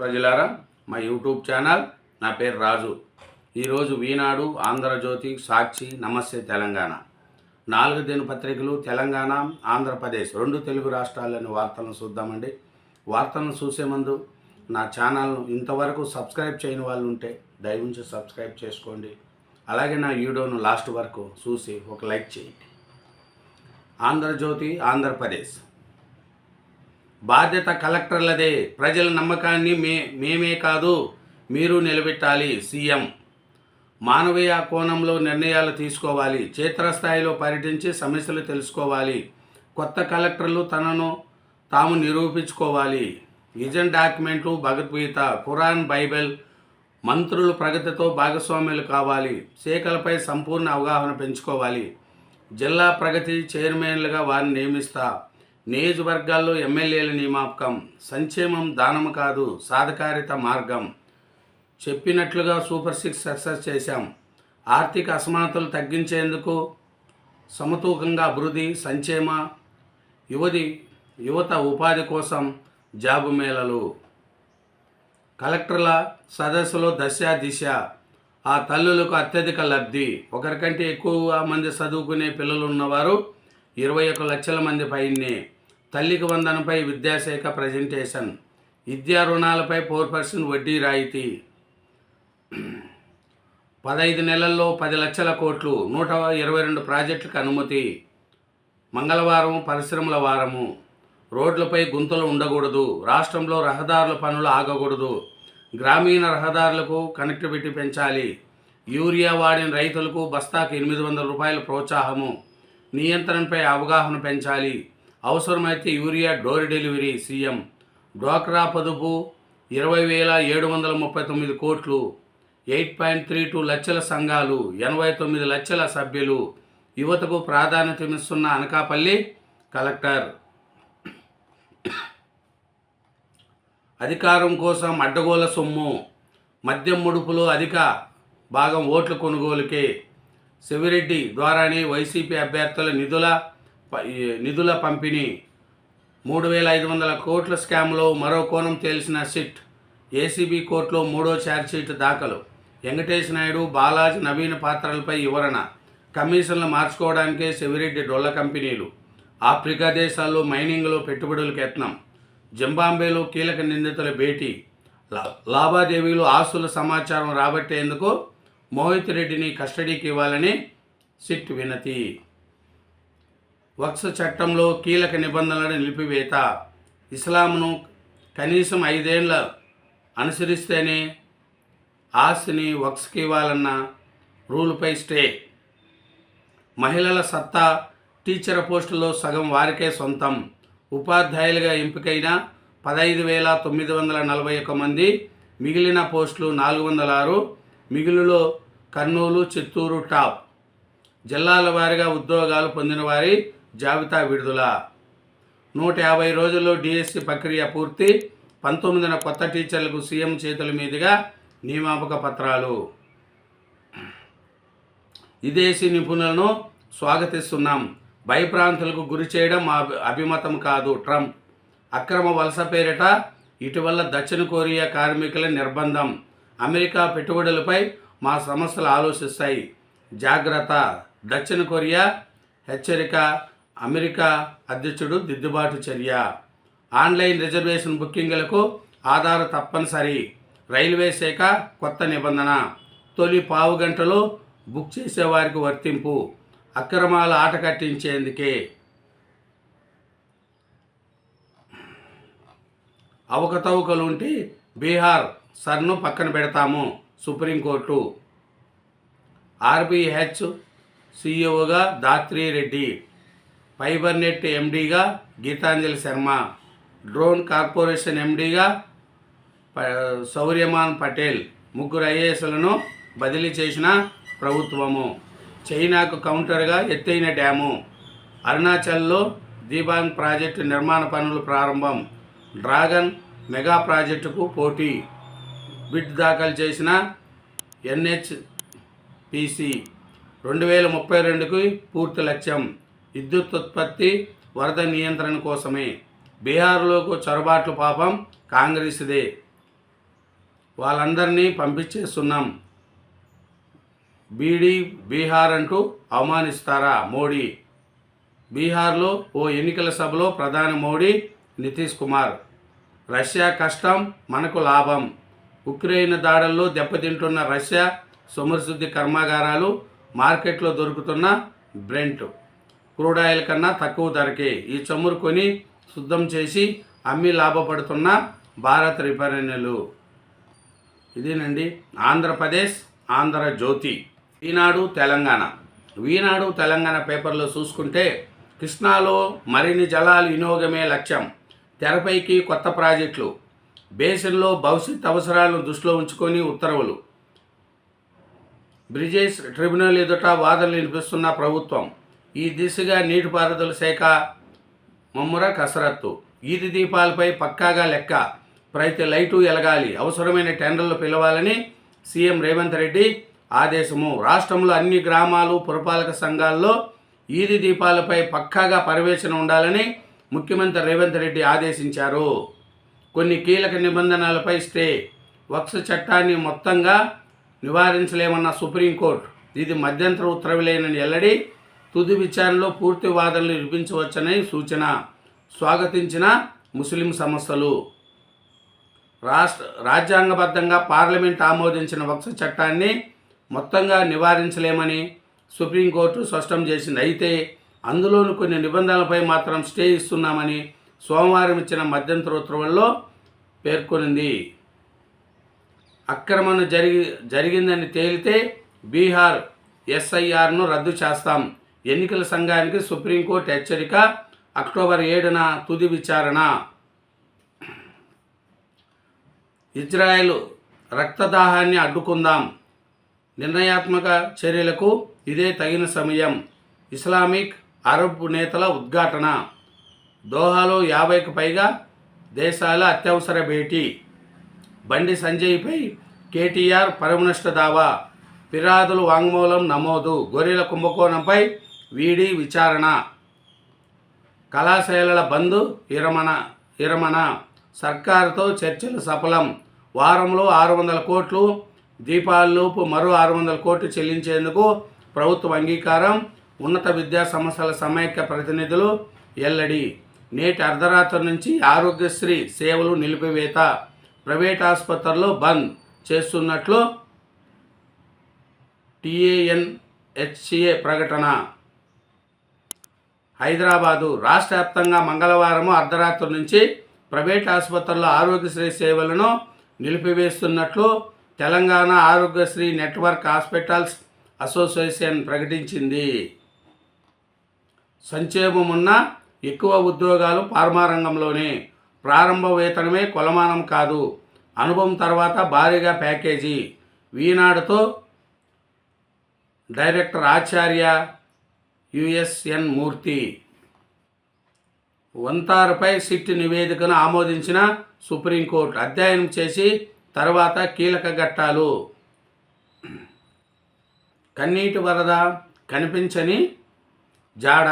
ప్రజలారా, మా YouTube channel, నా పేరు రాజు. ఈరోజు ఈనాడు, ఆంధ్రజ్యోతి, సాక్షి, నమస్తే తెలంగాణ 4 దినపత్రికలు తెలంగాణ, ఆంధ్రప్రదేశ్ 2 తెలుగు రాష్ట్రాల్లోని వార్తలను చూద్దామండి. వార్తలను చూసే ముందు నా ఛానల్ను ఇంతవరకు సబ్స్క్రైబ్ చేయని వాళ్ళు ఉంటే దయవుంచి సబ్స్క్రైబ్ చేసుకోండి. అలాగే నా వీడియోను లాస్ట్ వరకు చూసి ఒక లైక్ చేయండి. ఆంధ్రజ్యోతి, ఆంధ్రప్రదేశ్. బాధ్యత కలెక్టర్లదే, ప్రజల నమ్మకాన్ని మేమే కాదు మీరు నిలబెట్టాలి. సీఎం మానవీయ కోణంలో నిర్ణయాలు తీసుకోవాలి, క్షేత్రస్థాయిలో పర్యటించి సమస్యలు తెలుసుకోవాలి. కొత్త కలెక్టర్లు తనను తాము నిరూపించుకోవాలి. విజన్ డాక్యుమెంట్లు, భగవద్గీత, ఖురాన్, బైబిల్, మంత్రులు ప్రగతితో భాగస్వాములు కావాలి. శాఖలపై సంపూర్ణ అవగాహన పెంచుకోవాలి. జిల్లా ప్రగతి చైర్మన్లుగా వారిని నియమిస్తా. నియోజకవర్గాల్లో ఎమ్మెల్యేల నియామకం. సంక్షేమం దానము కాదు, సాధికారిత మార్గం. చెప్పినట్లుగా సూపర్ 6 సక్సెస్ చేశాం. ఆర్థిక అసమానతలు తగ్గించేందుకు సమతూకంగా అభివృద్ధి, సంక్షేమ, యువత ఉపాధి కోసం జాబు మేళలు. కలెక్టర్ల సదస్సులో దశ దిశ. ఆ తల్లులకు అత్యధిక లబ్ధి. ఒకరికంటే ఎక్కువ మంది చదువుకునే పిల్లలు ఉన్నవారు 21 లక్షల మంది పైనే. తల్లికి వందనపై విద్యాశాఖ ప్రజెంటేషన్. విద్యా రుణాలపై 4% వడ్డీ రాయితీ. 15 నెలల్లో 10 లక్షల కోట్లు. 122 ప్రాజెక్టులకు అనుమతి. మంగళవారం పరిశ్రమల వారము. రోడ్లపై గుంతలు ఉండకూడదు. రాష్ట్రంలో రహదారుల పనులు ఆగకూడదు. గ్రామీణ రహదారులకు కనెక్టివిటీ పెంచాలి. యూరియా వాడిన రైతులకు బస్తాకు 800 రూపాయల ప్రోత్సాహము. నియంత్రణపై అవగాహన పెంచాలి. అవసరమైతే యూరియా డోర్ డెలివరీ. సీఎం డ్వాక్రా పొదుపు 20,739 కోట్లు. 8.32 లక్షల సంఘాలు, 89 లక్షల సభ్యులు. యువతకు ప్రాధాన్యతనిస్తున్న అనకాపల్లి కలెక్టర్. అధికారం కోసం అడ్డగోల సొమ్ము. మద్యం ముడుపులు అధిక భాగం ఓట్ల కొనుగోలుకే. శివిరెడ్డి ద్వారానే వైసీపీ అభ్యర్థుల నిధుల పంపిణీ. 3,500 కోట్ల స్కామ్లో మరో కోణం తేల్చిన సిట్. ఏసీబీ కోర్టులో 3వ ఛార్జ్షీట్ దాఖలు. వెంకటేష్ నాయుడు, బాలాజీ, నవీన పాత్రలపై వివరణ. కమిషన్లు మార్చుకోవడానికే శివిరెడ్డి డొల్ల కంపెనీలు. ఆఫ్రికా దేశాల్లో మైనింగ్లో పెట్టుబడులకు యత్నం. జింబాబ్వేలో కీలక నిందితుల భేటీ. లావాదేవీలు, ఆస్తుల సమాచారం రాబట్టేందుకు మోహిత్ రెడ్డిని కస్టడీకి ఇవ్వాలని సిట్ వినతి. వక్ఫ్ చట్టంలో కీలక నిబంధనలను నిలిపివేత. ఇస్లాంను కనీసం 5 ఏళ్ళు అనుసరిస్తేనే ఆస్తిని వక్ఫ్కి ఇవ్వాలన్న రూల్పై స్టే. మహిళల సత్తా. టీచర్ పోస్టుల్లో సగం వారికే సొంతం. ఉపాధ్యాయులుగా ఎంపికైన 15,941 మంది. మిగిలిన పోస్టులు 406. మిగులులో కర్నూలు, చిత్తూరు టాప్. జిల్లాల వారీగా ఉద్యోగాలు పొందిన వారి జాబితా విడుదల. 150 రోజుల్లో డిఎస్సి ప్రక్రియ పూర్తి. 19న కొత్త టీచర్లకు సీఎం చేతుల మీదుగా నియామక పత్రాలు. విదేశీ నిపుణులను స్వాగతిస్తున్నాం. భయభ్రాంతులకు గురి చేయడం మా అభిమతం కాదు. ట్రంప్. అక్రమ వలస పేరిట ఇటీవల దక్షిణ కొరియా కార్మికుల నిర్బంధం. అమెరికా పెట్టుబడులపై మా సంస్థలు ఆలోచిస్తాయి. జాగ్రత్త. దక్షిణ కొరియా హెచ్చరిక. అమెరికా అధ్యక్షుడు దిద్దుబాటు చర్య. ఆన్లైన్ రిజర్వేషన్ బుకింగ్లకు ఆధార్ తప్పనిసరి. రైల్వే శాఖ కొత్త నిబంధన. తొలి పావు గంటలో బుక్ చేసేవారికి వర్తింపు. అక్రమాల ఆట కట్టించేందుకే. అవకతవకలుంటే బీహార్ సర్ను పక్కన పెడతాము. సుప్రీంకోర్టు. ఆర్బీహెచ్ సీఈఓగా దాత్రి రెడ్డి. ఫైబర్నెట్ ఎండీగా గీతాంజలి శర్మ. డ్రోన్ కార్పొరేషన్ ఎండీగా శౌర్యమాన్ పటేల్. 3 ఐఏఎస్లను బదిలీ చేసిన ప్రభుత్వము. చైనాకు కౌంటర్గా ఎత్తైన డ్యాము. అరుణాచల్లో దీబాంగ్ ప్రాజెక్టు నిర్మాణ పనులు ప్రారంభం. డ్రాగన్ మెగా ప్రాజెక్టుకు పోటీ. బిడ్ దాఖలు చేసిన ఎన్హెచ్పిసి. 2032కి పూర్తి లక్ష్యం. విద్యుత్ ఉత్పత్తి, వరద నియంత్రణ కోసమే. బీహార్లోకి చొరబాట్లు పాపం కాంగ్రెస్దే. వాళ్ళందరినీ పంపించేస్తున్నాం. బీహార్ అంటూ అవమానిస్తారా మోడీ? బీహార్లో ఓ ఎన్నికల సభలో ప్రధాని మోడీ, నితీష్ కుమార్. రష్యా కష్టం, మనకు లాభం. ఉక్రెయిన్ దాడుల్లో దెబ్బతింటున్న రష్యా సొమరశుద్ధి కర్మాగారాలు మార్కెట్లో దొరుకుతున్న బ్రెంట్ క్రూడ్ ఆయిల్ కన్నా తక్కువ ధరకే ఈ చమురు కొని శుద్ధం చేసి అమ్మి లాభపడుతున్న భారత్ రిఫైనరీలు. ఇదేనండి ఆంధ్రప్రదేశ్ ఆంధ్రజ్యోతి. ఈనాడు తెలంగాణ పేపర్లో చూసుకుంటే కృష్ణాలో మరిన్ని జలాలు వినియోగమే లక్ష్యం. తెరపైకి కొత్త ప్రాజెక్టులు. బేసిన్లో భవిష్యత్ అవసరాలను దృష్టిలో ఉంచుకొని ఉత్తర్వులు. బ్రిజేష్ ట్రిబ్యునల్ ఎదుట వాదనలు వినిపిస్తున్న ప్రభుత్వం. ఈ దిశగా నీటిపారుదల శాఖ ముమ్మర కసరత్తు. ఈది దీపాలపై పక్కాగా లెక్క. ప్రతి లైటు ఎలగాలి. అవసరమైన టెండర్లు పిలవాలని సీఎం రేవంత్ రెడ్డి ఆదేశము. రాష్ట్రంలో అన్ని గ్రామాలు పురపాలక సంఘాల్లో ఈది దీపాలపై పక్కాగా పర్యవేక్షణ ఉండాలని ముఖ్యమంత్రి రేవంత్ రెడ్డి ఆదేశించారు. కొన్ని కీలక నిబంధనలపై స్టే. వక్ఫ్ చట్టాన్ని మొత్తంగా నివారించలేమన్న సుప్రీంకోర్టు. ఇది మధ్యంతర ఉత్తర్వులేనని వెల్లడి. తుది విచారణలో పూర్తి వాదనలు వినిపించవచ్చని సూచన. స్వాగతించిన ముస్లిం సంస్థలు. రాజ్యాంగబద్ధంగా పార్లమెంట్ ఆమోదించిన వక్ఫ్ చట్టాన్ని మొత్తంగా నివారించలేమని సుప్రీంకోర్టు స్పష్టం చేసింది. అయితే అందులోని కొన్ని నిబంధనలపై మాత్రం స్టే ఇస్తున్నామని సోమవారం ఇచ్చిన మధ్యంతర ఉత్తర్వుల్లో పేర్కొనింది. ఆక్రమణ జరిగిందని తేలితే బీహార్ ఎస్ఐఆర్ను రద్దు చేస్తాం. ఎన్నికల సంఘానికి సుప్రీంకోర్టు హెచ్చరిక. అక్టోబర్ 7న తుది విచారణ. ఇజ్రాయెల్ రక్తదాహాన్ని అడ్డుకుందాం. నిర్ణయాత్మక చర్యలకు ఇదే తగిన సమయం. ఇస్లామిక్ అరబ్ నేతల ఉద్ఘాటన. దోహాలో 50కి పైగా దేశాల అత్యవసర భేటీ. బండి సంజయ్పై కేటీఆర్ పరమనష్ట దావా. ఫిర్యాదులు వాంగ్మూలం నమోదు. గొర్రెల కుంభకోణంపై వీడి విచారణ. కళాశాలల బంద్ విరమణ. సర్కారుతో చర్చలు సఫలం. వారంలో 600 కోట్లు. దీపాల్లోపు మరో 600 కోట్లు చెల్లించేందుకు ప్రభుత్వ అంగీకారం. ఉన్నత విద్యా సంస్థల సమైక్య ప్రతినిధులు వెల్లడి. నేటి అర్ధరాత్రి నుంచి ఆరోగ్యశ్రీ సేవలు నిలిపివేత. ప్రైవేట్ ఆసుపత్రుల్లో బంద్ చేస్తున్నట్లు టీఎన్హెచ్ఏ ప్రకటన. హైదరాబాదు. రాష్ట్ర వ్యాప్తంగా మంగళవారం అర్ధరాత్రి నుంచి ప్రైవేట్ ఆసుపత్రుల్లో ఆరోగ్యశ్రీ సేవలను నిలిపివేస్తున్నట్లు Telangana Aarogyasri network hospitals association ప్రకటించింది. సంక్షేమమున్న ఎక్కువ ఉద్యోగాలు ఫార్మా రంగంలోనే. ప్రారంభ వేతనమే కొలమానం కాదు. అనుభవం తర్వాత భారీగా ప్యాకేజీ. ఈనాడుతో డైరెక్టర్ ఆచార్య యుఎస్ఎన్ మూర్తి. వంతారుపై సిట్ నివేదికను ఆమోదించిన సుప్రీంకోర్టు. అధ్యయనం చేసి తర్వాత కీలక ఘట్టాలు. కన్నీటి వరద, కనిపించని జాడ.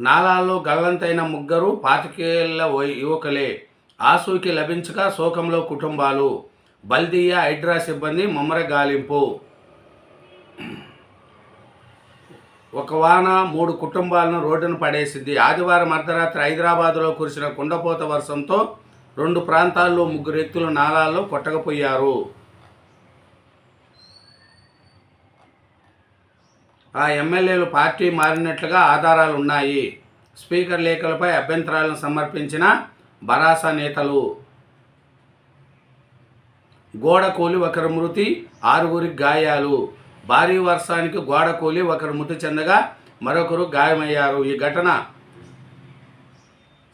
నాలాల్లో గల్లంతైన 3 25 ఏళ్ల యువకులే. ఆసూకి లభించక శోకంలో కుటుంబాలు. బల్దియా హైడ్రా సిబ్బంది ముమ్మర గాలింపు. ఒక వాన 3 కుటుంబాలను రోడ్డున పడేసింది. ఆదివారం అర్ధరాత్రి హైదరాబాదులో కురిసిన కుండపోత వర్షంతో 2 ప్రాంతాల్లో 3 వ్యక్తులు నాలాల్లో కొట్టకపోయారు. ఆ ఎమ్మెల్యేలు పార్టీ మారినట్లుగా ఆధారాలు ఉన్నాయి. స్పీకర్ లేఖలపై అభ్యంతరాలను సమర్పించిన భరాసా నేతలు. గోడ కూలి 1 మృతి, 6 గాయాలు. భారీ వర్షానికి గోడ కూలి 1 మృతి చెందగా మరొకరు గాయమయ్యారు. ఈ ఘటన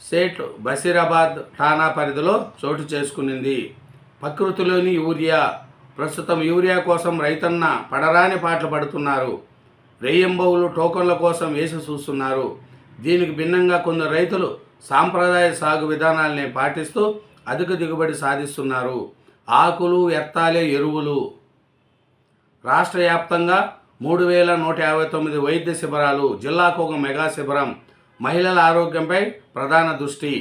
సేట్ బషీరాబాద్ ఠాణా పరిధిలో చోటు చేసుకునింది. ప్రకృతిలోని యూరియా. ప్రస్తుతం యూరియా కోసం రైతన్న పడరాని పాటలు పడుతున్నారు. రేయింబవులు టోకన్ల కోసం వేసి చూస్తున్నారు. దీనికి భిన్నంగా కొందరు రైతులు సాంప్రదాయ సాగు విధానాలని పాటిస్తూ అధిక దిగుబడి సాధిస్తున్నారు. ఆకులు, వ్యర్థాలే ఎరువులు. రాష్ట్ర వ్యాప్తంగా 3159 వైద్య శిబిరాలు. జిల్లాకు ఒక మెగా శిబిరం. మహిళల ఆరోగ్యంపై ప్రధాన దృష్టి.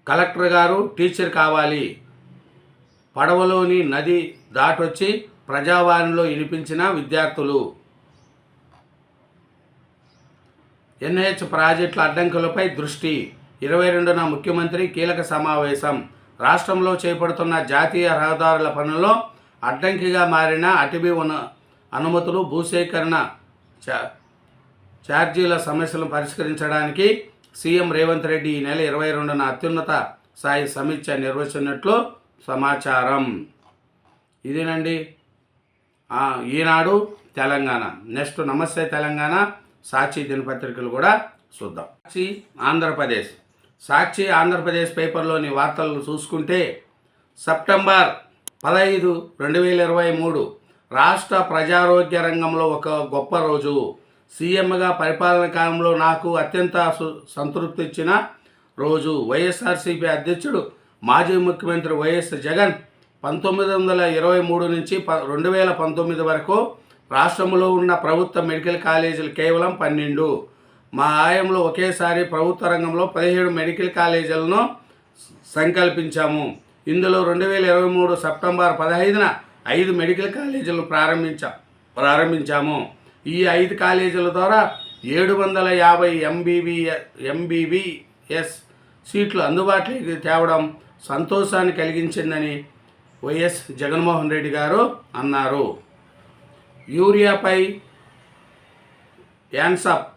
కలెక్టర్ గారు టీచర్ కావాలి. పడవలోని నది దాటొచ్చి ప్రజావాణిలో వినిపించిన విద్యార్థులు. ఎన్హెచ్ ప్రాజెక్టుల అడ్డంకులపై దృష్టి. 22న ముఖ్యమంత్రి కీలక సమావేశం. రాష్ట్రంలో చేపడుతున్న జాతీయ రహదారుల పనుల్లో అడ్డంకిగా మారిన అటవీ అనుమతులు, భూసేకరణ ఛార్జీల సమస్యలను పరిష్కరించడానికి సీఎం రేవంత్ రెడ్డి ఈ నెల 22న అత్యున్నత స్థాయి సమీక్ష నిర్వహించినట్లు సమాచారం. ఇదేనండి ఈనాడు తెలంగాణ. నెక్స్ట్ నమస్తే తెలంగాణ సాక్షి దినపత్రికలు కూడా చూద్దాం. సాక్షి ఆంధ్రప్రదేశ్ పేపర్లోని వార్తలను చూసుకుంటే సెప్టెంబర్ 15, 2023 రాష్ట్ర ప్రజారోగ్య రంగంలో ఒక గొప్ప రోజు. సీఎంగా పరిపాలన కాలంలో నాకు అత్యంత సంతృప్తి ఇచ్చిన రోజు. వైఎస్ఆర్సీపీ అధ్యక్షుడు మాజీ ముఖ్యమంత్రి వైఎస్ జగన్ 1923 నుంచి 2019 వరకు రాష్ట్రంలో ఉన్న ప్రభుత్వ మెడికల్ కాలేజీలు కేవలం 12. మా హయాంలో ఒకేసారి ప్రభుత్వ రంగంలో 17 మెడికల్ కాలేజీలను సంకల్పించాము. ఇందులో 2023 సెప్టెంబర్ 15న 5 మెడికల్ కాలేజీలను ప్రారంభించాము. ఈ 5 కాలేజీల ద్వారా 750 ఎంబీబీఎస్ సీట్లు అందుబాటులోకి తేవడం సంతోషాన్ని కలిగించిందని వైఎస్ జగన్మోహన్ రెడ్డి గారు అన్నారు. యూరియాపై యాన్సప్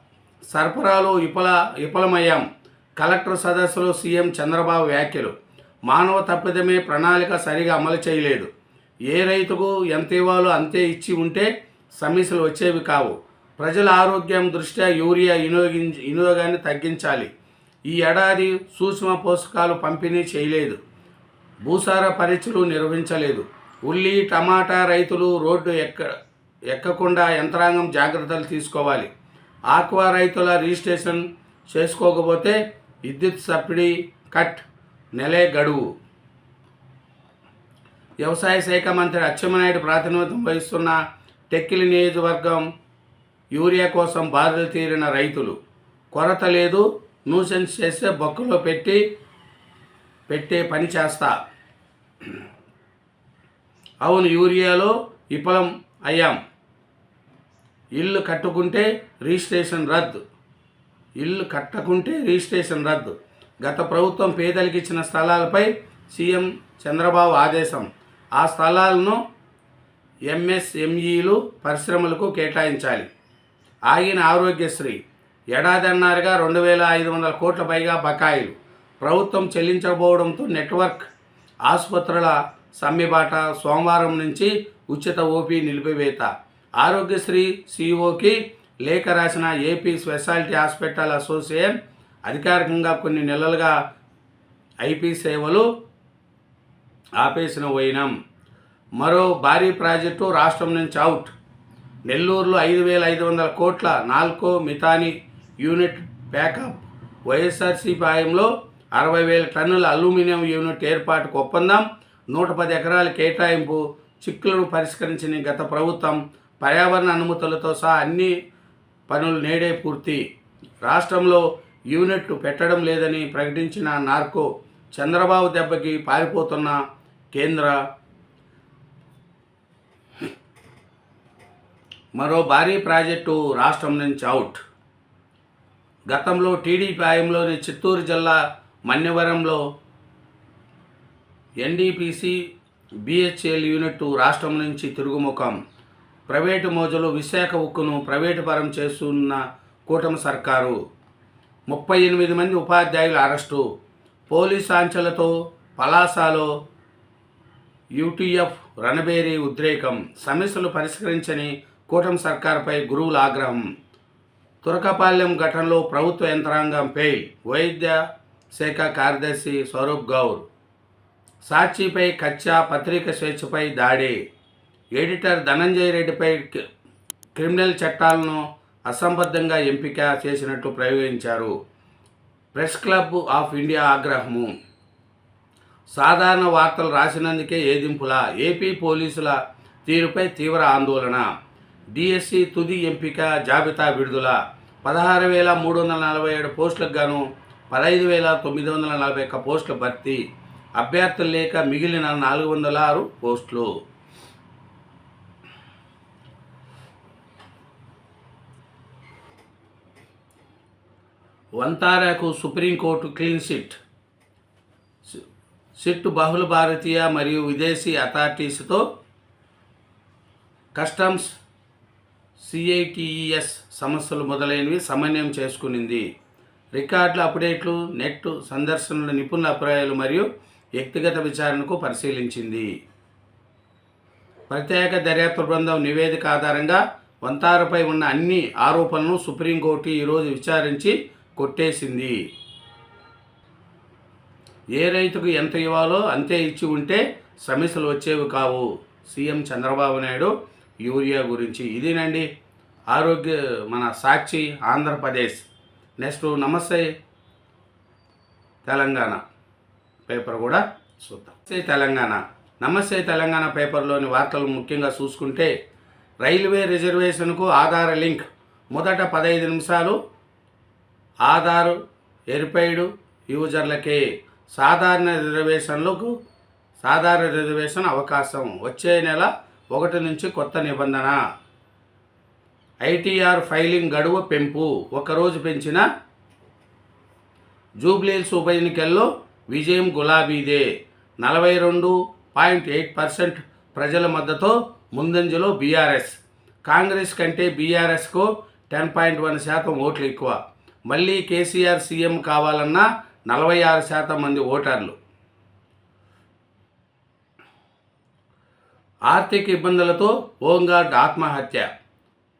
సరఫరాలో విఫలమయ్యాం. కలెక్టర్ సదస్సులో సీఎం చంద్రబాబు వ్యాఖ్యలు. మానవ తప్పిదమే, ప్రణాళిక సరిగా అమలు చేయలేదు. ఏ రైతుకు ఎంత ఇవ్వాలో అంతే ఇచ్చి ఉంటే సమస్యలు వచ్చేవి కావు. ప్రజల ఆరోగ్యం దృష్ట్యా యూరియా వినియోగాన్ని తగ్గించాలి. ఈ ఏడాది సూక్ష్మ పోషకాలు పంపిణీ చేయలేదు. భూసార పరీక్షలు నిర్వహించలేదు. ఉల్లి, టమాటా రైతులు రోడ్డు ఎక్కకుండా యంత్రాంగం జాగ్రత్తలు తీసుకోవాలి. ఆక్వా రైతుల రిజిస్ట్రేషన్ చేసుకోకపోతే విద్యుత్ సబ్సిడీ కట్, నెలే గడువు. వ్యవసాయ శాఖ మంత్రి అచ్చెన్నాయుడు ప్రాతినిధ్యం వహిస్తున్న టెక్కిలి నియోజకవర్గం యూరియా కోసం బాధలు తీరిన రైతులు. కొరత లేదు, న్యూసెన్స్ చేస్తే బొక్కలో పెట్టే పని చేస్తా. అవును, యూరియాలో విఫలం అయ్యాం. ఇల్లు కట్టకుంటే రిజిస్ట్రేషన్ రద్దు. గత ప్రభుత్వం పేదలకు ఇచ్చిన స్థలాలపై సీఎం చంద్రబాబు ఆదేశం. ఆ స్థలాలను ఎంఎస్ఎంఈలు, పరిశ్రమలకు కేటాయించాలి. ఆగిన ఆరోగ్యశ్రీ. ఏడాదిన్నరగా 2500 కోట్ల పైగా బకాయిలు. ప్రభుత్వం చెల్లించకపోవడంతో నెట్వర్క్ ఆసుపత్రుల సమ్మెబాట. సోమవారం నుంచి ఉచిత ఓపీ నిలిపివేత. ఆరోగ్యశ్రీ సీఈఓకి లేఖ రాసిన ఏపీ స్పెషాలిటీ హాస్పిటల్ అసోసియేషన్ అధికారికంగా కొన్ని నెలలుగా ఐపీ సేవలు ఆపేసిన వైనం. మరో భారీ ప్రాజెక్టు రాష్ట్రం నుంచి అవుట్. నెల్లూరులో 5500 కోట్ల నాల్కో మిథాని యూనిట్ ప్యాకప్. వైఎస్ఆర్సీపీ హయాంలో 60,000 టన్నుల అల్యూమినియం యూనిట్ ఏర్పాటుకు ఒప్పందం. 110 ఎకరాల కేటాయింపు. చిక్కులను పరిష్కరించిన గత ప్రభుత్వం. పర్యావరణ అనుమతులతో సహా అన్ని పనులు నేడే పూర్తి. రాష్ట్రంలో యూనిట్లు పెట్టడం లేదని ప్రకటించిన నార్కో. చంద్రబాబు దెబ్బకి పారిపోతున్న కేంద్ర. మరో భారీ ప్రాజెక్టు రాష్ట్రం నుంచి అవుట్. గతంలో టీడీపీ హయాంలోని చిత్తూరు జిల్లా మన్యవరంలో ఎన్డీపీసీ బిహెచ్ఎల్ యూనిట్ రాష్ట్రం నుంచి తిరుగుముఖం. ప్రైవేటు మోజులు. విశాఖ ఉక్కును ప్రైవేటు పరం చేస్తున్న కూటమి సర్కారు. 38 మంది ఉపాధ్యాయుల అరెస్టు. పోలీసు ఆంక్షలతో పలాసలో యూటీఎఫ్ రణబేరి ఉద్రేకం. సమస్యలు పరిష్కరించని కూటమి సర్కారుపై గురువుల ఆగ్రహం. తురకపాలెం ఘటనలో ప్రభుత్వ యంత్రాంగం ఫెయిల్. వైద్య శాఖ కార్యదర్శి స్వరూప్ గౌర్. సాక్షిపై కచ్చా. పత్రిక స్వేచ్ఛపై దాడి. ఎడిటర్ ధనంజయ రెడ్డిపై క్రిమినల్ చట్టాలను అసంబద్ధంగా ఎంపిక చేసినట్టు ప్రయోగించారు. ప్రెస్ క్లబ్ ఆఫ్ ఇండియా ఆగ్రహము. సాధారణ వార్తలు రాసినందుకే ఏదింపులా. ఏపీ పోలీసుల తీరుపై తీవ్ర ఆందోళన. డిఎస్సి తుది ఎంపిక జాబితా విడుదల. 16,347 పోస్టులకు గాను 15,941 పోస్టుల భర్తీ. అభ్యర్థులు లేక మిగిలిన 406 పోస్టులు. వంతారాకు సుప్రీంకోర్టు క్లీన్ చిట్. సిట్ బహుళ భారతీయ మరియు విదేశీ అథారిటీస్తో కస్టమ్స్, సిఐటిఈఎస్ సమస్యలు మొదలైనవి సమన్వయం చేసుకునింది. రికార్డుల అప్డేట్లు, నెట్ సందర్శనల నిపుణుల అభిప్రాయాలు మరియు వ్యక్తిగత విచారణకు పరిశీలించింది. ప్రత్యేక దర్యాప్తు బృందం నివేదిక ఆధారంగా వంతారపై ఉన్న అన్ని ఆరోపణలను సుప్రీంకోర్టు ఈరోజు విచారించి కొట్టేసింది. ఏ రైతుకు ఎంత ఇవ్వాలో అంతే ఇచ్చి ఉంటే సమస్యలు వచ్చేవి కావు. సీఎం చంద్రబాబు నాయుడు యూరియా గురించి. ఇదేనండి మన సాక్షి ఆంధ్రప్రదేశ్. నెక్స్ట్ నమస్తే తెలంగాణ పేపర్ కూడా చూద్దాం. నమస్తే తెలంగాణ పేపర్లోని వార్తలు ముఖ్యంగా చూసుకుంటే, రైల్వే రిజర్వేషన్కు ఆధార్ లింక్. మొదట 15 నిమిషాలు ఆధార్ వెరిఫైడ్ యూజర్లకే సాధారణ రిజర్వేషన్ అవకాశం. వచ్చే నెల 1 నుంచి కొత్త నిబంధన. ఐటీఆర్ ఫైలింగ్ గడువు పెంపు. ఒకరోజు పెంచిన. జూబ్లీహిల్స్ ఉప ఎన్నికల్లో విజయం గులాబీదే. 42.8% ప్రజల మద్దతు ముందంజలో బీఆర్ఎస్. కాంగ్రెస్ కంటే బీఆర్ఎస్కు 10.1% ఓట్లు ఎక్కువ. మళ్ళీ కేసీఆర్ సీఎం కావాలన్న 46% మంది ఓటర్లు. ఆర్థిక ఇబ్బందులతో హోంగార్డ్ ఆత్మహత్య.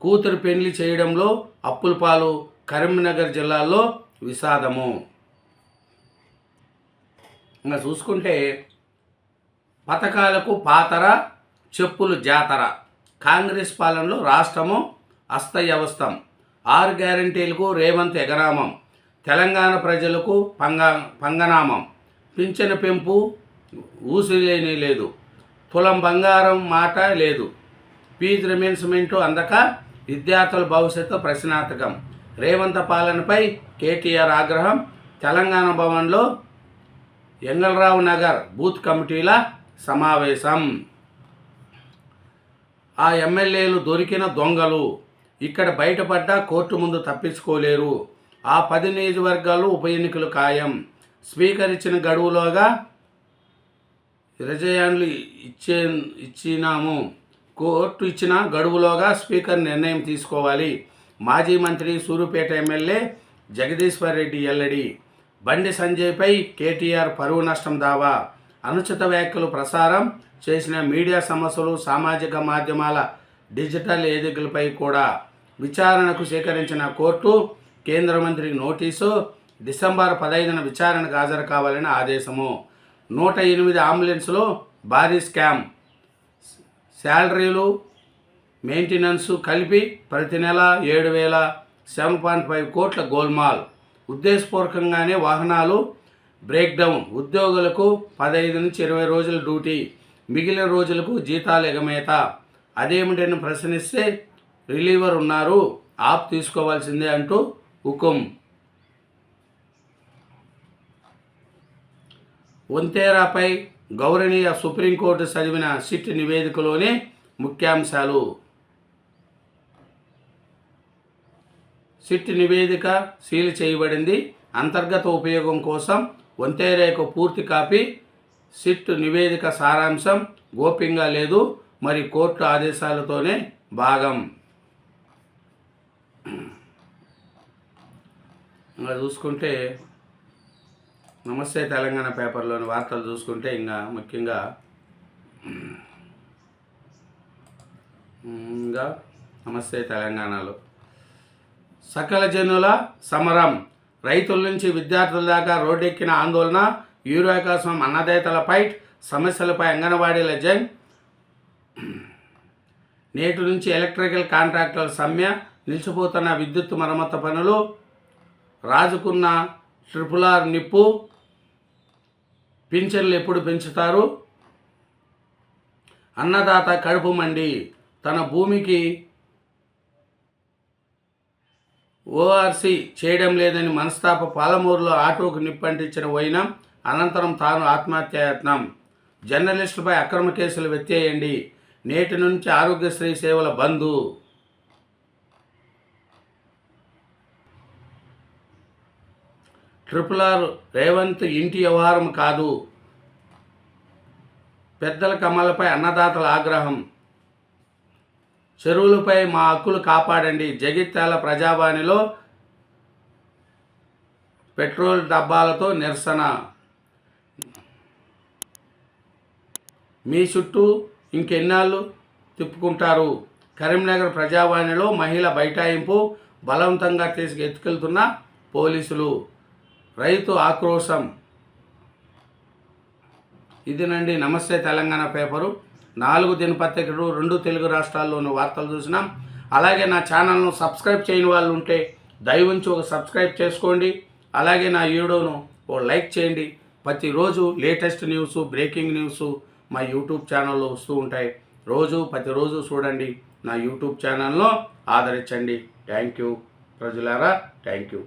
కూతురు పెళ్లి చేయడంలో అప్పుల పాలు. కరీంనగర్ జిల్లాలో విషాదము. ఇంకా చూసుకుంటే, పథకాలకు పాతర, చెప్పులు జాతర. కాంగ్రెస్ పాలనలో రాష్ట్రము అస్తవ్యవస్థం. 6 గ్యారంటీలకు రేవంత్ ఎగరామం. తెలంగాణ ప్రజలకు పంగనామం. పింఛను పెంపు ఊసిలేని లేదు. తులం బంగారం మాట లేదు. ఫీజు రిమెన్స్మెంట్ అందక విద్యార్థుల భవిష్యత్తు ప్రశ్నార్థకం. రేవంత్ పాలనపై కేటీఆర్ ఆగ్రహం. తెలంగాణ భవన్లో ఎంగళరావు నగర్ బూత్ కమిటీల సమావేశం. ఆ ఎమ్మెల్యేలు దొరికిన దొంగలు. ఇక్కడ బయటపడ్డా కోర్టు ముందు తప్పించుకోలేరు. ఆ 10 నియోజకవర్గాలు ఉప ఎన్నికలు ఖాయం. స్పీకర్ ఇచ్చిన గడువులోగా రిజైన్లు ఇచ్చినాము. కోర్టు ఇచ్చిన గడువులోగా స్పీకర్ నిర్ణయం తీసుకోవాలి. మాజీ మంత్రి సూర్యాపేట ఎమ్మెల్యే జగదీశ్వర్ రెడ్డి ఎల్లడి. బండి సంజయ్పై కేటీఆర్ పరువు నష్టం దావా. అనుచిత వ్యాఖ్యలు ప్రసారం చేసిన మీడియా సమస్యలు, సామాజిక మాధ్యమాల డిజిటల్ వేదికలపై కూడా విచారణకు స్వీకరించిన కోర్టు కేంద్ర మంత్రికి నోటీసు. డిసెంబర్ 15న విచారణకు హాజరు కావాలని ఆదేశము. 108 అంబులెన్స్లో భారీ స్కామ్. శాలరీలు, మెయింటెనెన్స్ కలిపి ప్రతి నెల 7,7.5 కోట్ల గోల్మాల్. ఉద్దేశపూర్వకంగానే వాహనాలు బ్రేక్డౌన్. ఉద్యోగులకు 15 నుంచి 20 రోజుల డ్యూటీ. మిగిలిన రోజులకు జీతాలు ఎగమేత. అదేమిటని ప్రశ్నిస్తే రిలీవర్ ఉన్నారు, ఆప్ తీసుకోవాల్సిందే అంటూ హుకుం. వంతేరాపై గౌరవనీయ సుప్రీంకోర్టు చదివిన సిట్ నివేదికలోని ముఖ్యాంశాలు. సిట్ నివేదిక సీల్ చేయబడింది. అంతర్గత ఉపయోగం కోసం వంతేరాకు పూర్తి కాపీ. సిట్ నివేదిక సారాంశం గోప్యంగా లేదు. మరి కోర్టు ఆదేశాలతోనే భాగం. ఇంకా చూసుకుంటే, నమస్తే తెలంగాణ పేపర్లోని వార్తలు చూసుకుంటే, ఇంకా ముఖ్యంగా నమస్తే తెలంగాణలో సకల జనుల సమరం. రైతుల నుంచి విద్యార్థుల దాకా రోడ్డెక్కిన ఆందోళన. యూరియా కోసం అన్నదాతల ఫైట్. సమస్యలపై అంగన్వాడీల జంగ్. నేటి నుంచి ఎలక్ట్రికల్ కాంట్రాక్టర్ల సమ్మె. నిలిచిపోతున్న విద్యుత్ మరమ్మతు పనులు. రాజుకున్న RRR నిప్పు. పింఛన్లు ఎప్పుడు పెంచుతారు? అన్నదాత కడుపు మండి. తన భూమికి ఓఆర్సీ చేయడం లేదని మనస్తాప పాలమూరులో ఆటోకు నిప్పంటించిన వైనం, అనంతరం తాను ఆత్మహత్యాయత్నం. జర్నలిస్టులపై అక్రమ కేసులు ఎత్తేయండి, నేటి నుంచి ఆరోగ్యశ్రీ సేవల బంద్. RRR రేవంత్ ఇంటి వ్యవహారం కాదు, పెద్దల కమలపై అన్నదాతల ఆగ్రహం. చెరువులపై మా హక్కులు కాపాడండి, జగిత్యాల ప్రజావాణిలో పెట్రోల్ డబ్బాలతో నిరసన. మీ చుట్టూ ఇంకెన్నాళ్ళు తిప్పుకుంటారు. కరీంనగర్ ప్రజావాణిలో మహిళ బైఠాయింపు, బలవంతంగా ఎత్తుకెళ్తున్న పోలీసులు. రైతు ఆక్రోశం. ఇదేనండి నమస్తే తెలంగాణ పేపరు. 4 దినపత్రికలు 2 తెలుగు రాష్ట్రాల్లోని వార్తలు చూసినాం. అలాగే నా ఛానల్ను సబ్స్క్రైబ్ చేయని వాళ్ళు ఉంటే దయవుంచి ఒక సబ్స్క్రైబ్ చేసుకోండి. అలాగే నా వీడియోను ఓ లైక్ చేయండి. ప్రతిరోజు లేటెస్ట్ న్యూస్, బ్రేకింగ్ న్యూస్ మా యూట్యూబ్ ఛానల్లో వస్తూ ఉంటాయి. ప్రతిరోజు చూడండి. నా యూట్యూబ్ ఛానల్ను ఆదరించండి. థ్యాంక్ యూ ప్రజలారా, థ్యాంక్ యూ.